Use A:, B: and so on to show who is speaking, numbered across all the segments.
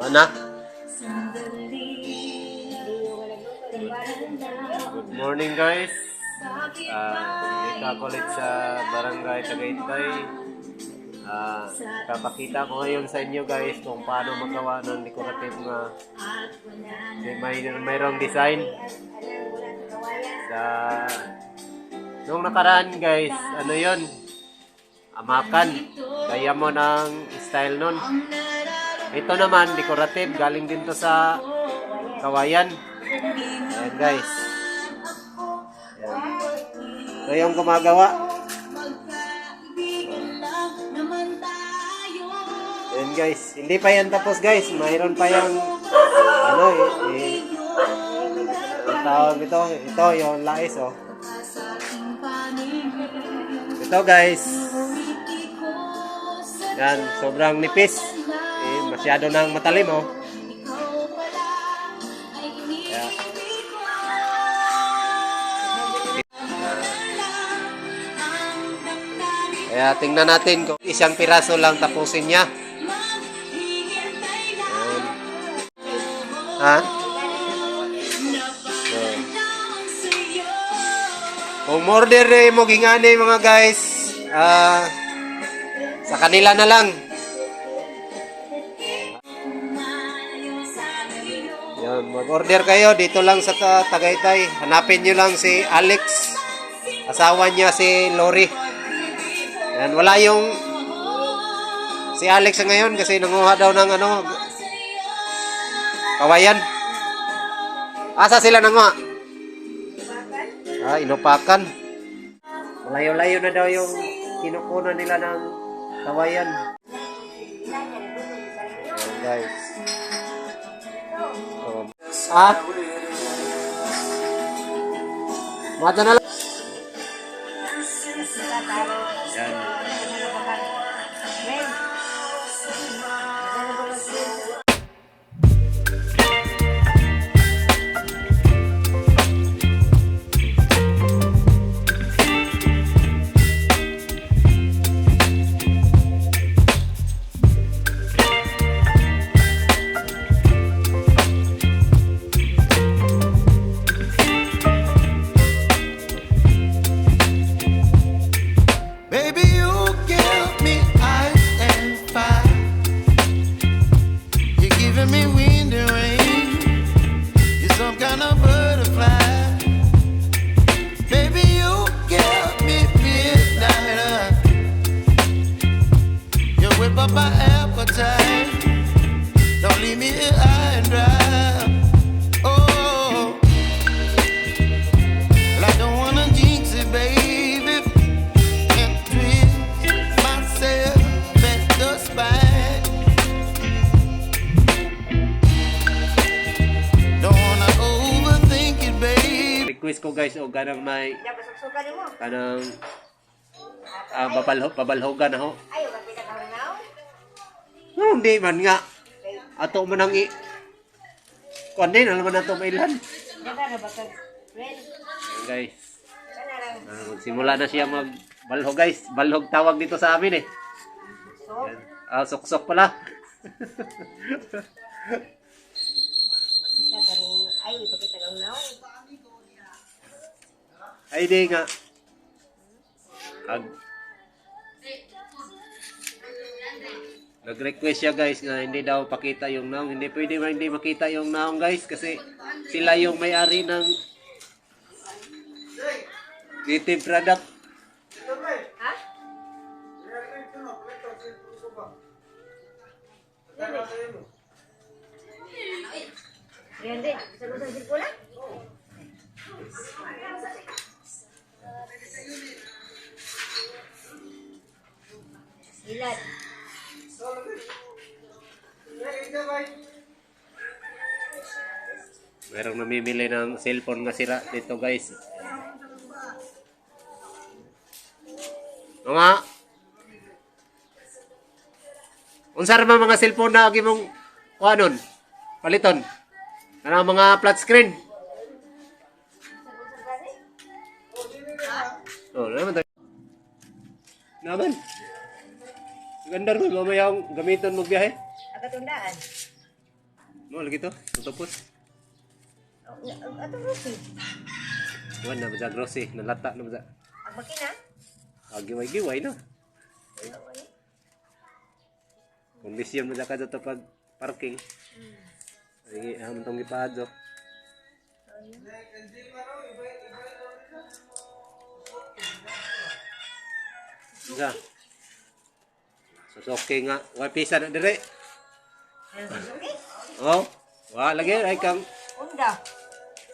A: Ana? Good morning guys. Dito ako ulit sa Barangay Tagaytay. Papakita ko ngayon sa inyo guys kung paano magawa ng decorative na mayroong design. Nung nakaraan guys, ano yon? Amakan. Kaya mo ng style nun. Ito naman, decorative. Galing din to sa kawayan. Ayan guys. Ayan. Ito yung gumagawa. Ayan guys. Hindi pa yan tapos guys. Mayroon pa yung ano ang tawag ito. Ito yung lais oh. Ito guys. Yan. Sobrang nipis. Masyado nang matalim oh. Kaya tingnan natin kung isang piraso lang tapusin niya. Ha? Kung order mo gingani mga guys, sa kanila na lang. Yan, mag-order kayo dito lang sa Tagaytay. Hanapin nyo lang si Alex. Asawa niya si Lori. Yan, wala yung si Alex ngayon kasi nanguha daw ng ano kawayan. Asa sila nanguha? Inupakan. Malayo-layo na daw yung kinukunan nila ng kawayan. Yan guys. Mata na lang. Yan.
B: My appetite, don't leave me here high and dry. Oh, well, I don't wanna jinx it, baby, and twist myself at the spine. Don't wanna overthink it, baby.
A: Request ko guys o ganang may kanang babalhogan na ho. Hindi man nga. Ato man ang kuan din, alam na ito mailan. Guys. Simula na siya magbalhog guys. Balhog tawag dito sa amin eh. Sok-sok pala. Ay di nga. Nag-request siya guys na hindi daw pakita yung naong. Hindi pwede hindi makita yung naong guys kasi sila yung may-ari ng native product.
C: Ha? Rende, bisa gusang sirkula? Ilan?
A: Merong namimili ng cellphone nga sira dito guys. Mga unsar ba mga cellphone na agi mong kuanon? Paliton. Kanang mga flat screen. Naman tayo. Naman. Ganda rin, mamaya ang gamitin mo biyahe.
C: Agad tundaan.
A: Mo lagi to, tutupos.
C: Ato Rosie.
A: Wan na ba grocery, nalata na ba.
C: Ang makina.
A: Giway-giway no. Kondisyon mo ka dito pag parking. Ay, hamon tong gipaadyo. Isa. Susuki nga. Wala pisa na dire.
C: Suzuki.
A: Oh. Wala lagi. Ay kang
C: Honda.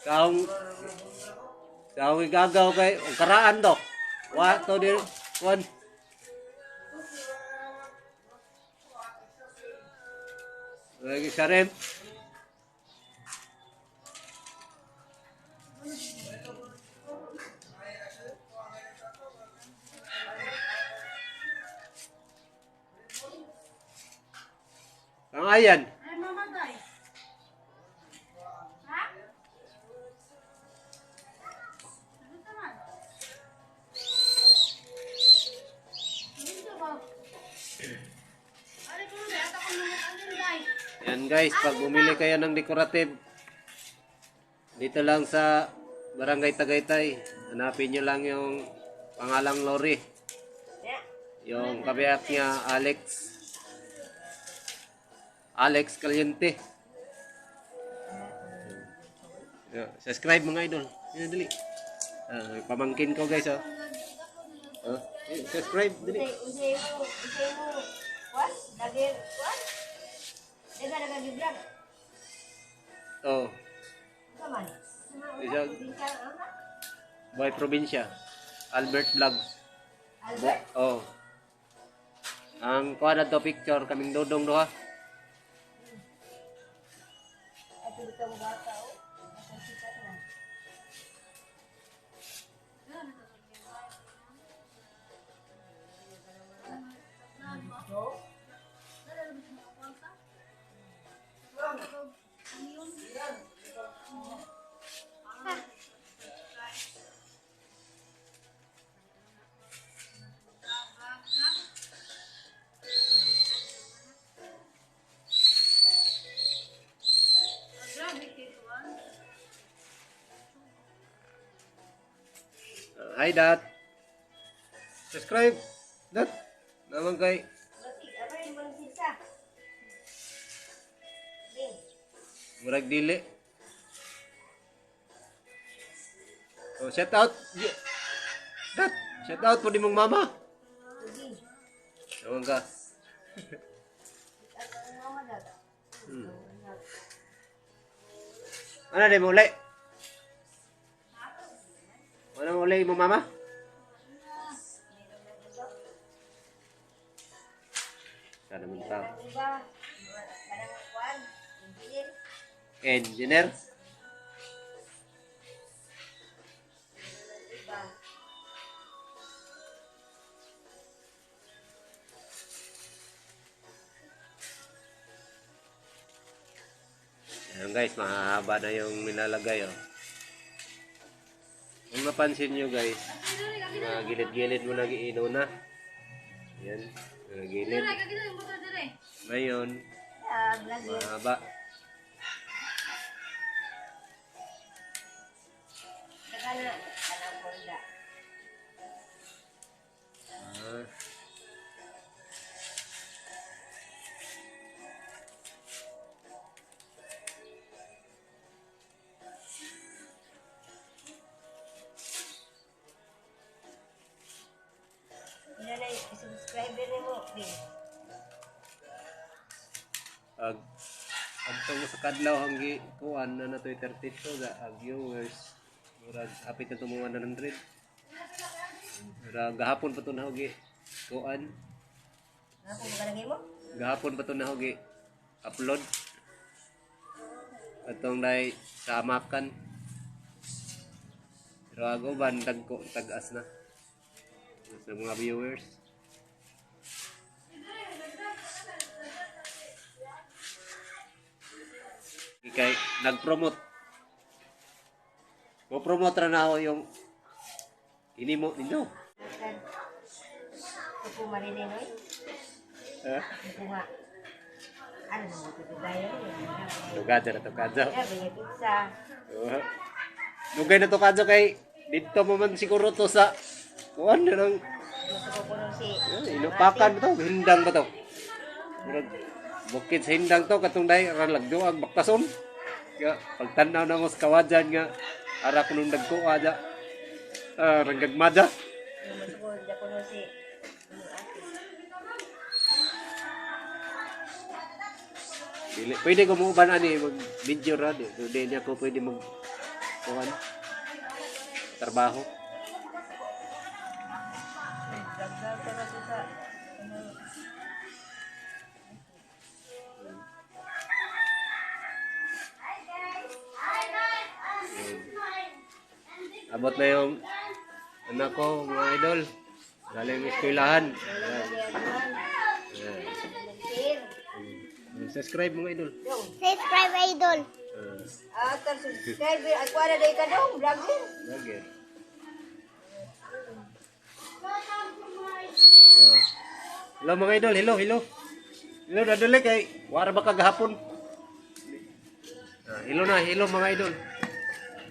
A: Kang igagaw kay ang karaan do. Wa to dir. Kuan. Lagi sarem. Ang ayan.
C: Ay, mamatay. Ha? Ano naman? Dito ba? Ari ko na, ata ko naman ang day.
A: Yan guys, pag bumili kayo ng decorative, dito lang sa Barangay Tagaytay, hanapin nyo lang yung pangalang Lori.
C: Yeah.
A: Yung kabiyak niya, Alex Caliente. Yeah, subscribe mga idol. Yan, dali. Pamangkin ko guys, oh. Subscribe, dali.
C: Usay mo, what? Lagi, what? Daga-vlog.
A: Oh,
C: Kaman.
A: Isang-
C: Bincang apa?
A: Boy Probinsya. Albert Vlog.
C: Albert?
A: Oh. Ang kuha na to picture, kaming dodong doha.
C: Ito dito mo bata, oh. Ang sikat na. So?
A: Hi, Dad. Subscribe. Dad. Naman kay.
C: Apa yang belum sisa? Ding.
A: Murag dili. Oh, shout out. Dad. Shout out po di mong mama.
C: Ding.
A: Naman ka.
C: Apa yang mama dah?
A: Ano di mo uli? Ano uli mo mama? Sana naman tao.
C: Iba, kadang kuan, engineer.
A: Engineer.
C: Iba.
A: Ayan guys, mahaba na yung nilalagay oh. Kung napansin nyo guys, mga gilid-gilid mo lagi inuna. Ayan, mga gilid. Ngayon,
C: Ya, lagi.
A: mahaba.
C: Kadang Honda.
A: Ah.
C: Ina na subscriber mo, Ding.
A: Pag mo sa kadlaw ang kuan na natoy 32 ga ang viewers. Murag apit na tumuha 100. Murag gahapon pa to na hogi kuan.
C: Ako ba lagi mo?
A: Gahapon pa to na hogi upload. Atong dai sa amakan. Pero ako ban tag-as na. Sa mga viewers. Kay nag-promote. Mo-promote ra na ako yung inimo ninyo.
C: Ako marininoy.
A: Eh?
C: Kuha. Ano na mo ito tayo?
A: Tugad na tugad.
C: Kaya bigay pizza.
A: Dugay na tugad kay dito mo man siguro to sa kuan na lang.
C: Gusto ko kuno si
A: Inupakan ba to? Hindang ba to? Murag bukid sa hindang to katong dai aran lagdo ang baktason. Nga pagtanaw na mo sa kawadyan nga ara kunong dagko aja. Ranggagmada.
C: gusto ko dyan kuno si
A: Pwede ko mo uban ani mag video ra di. Di niya ko pwede mag kuan trabaho.
C: dagdag ka na sa ano.
A: Abot na yung anak ko, mga idol. Galing eskwelahan. Subscribe mga idol.
D: Subscribe idol.
C: Atar subscribe ako ada day ka dong vlogger.
A: Lagi. Hello mga idol, hello, hello. Hello, dadali kay wara ba kagahapon? Hello na, hello mga idol.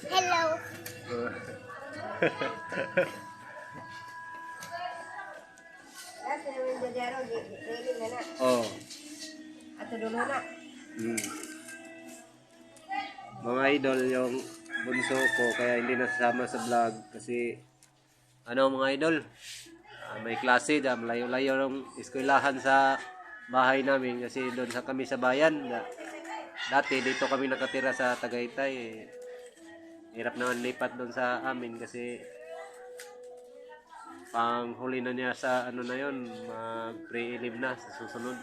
D: Hello.
C: Ato naman dadaro di na na.
A: Oh.
C: Ato dulo na.
A: Mga idol, yung bunso ko kaya hindi nasasama sa vlog kasi ano mga idol, may klase da malayo-layo ng eskwelahan sa bahay namin kasi doon sa kami sa bayan. Dati dito kami nakatira sa Tagaytay. Hirap naman lipat doon sa amin kasi pang huli na niya sa ano na yon, mag pre-elim na sa susunod.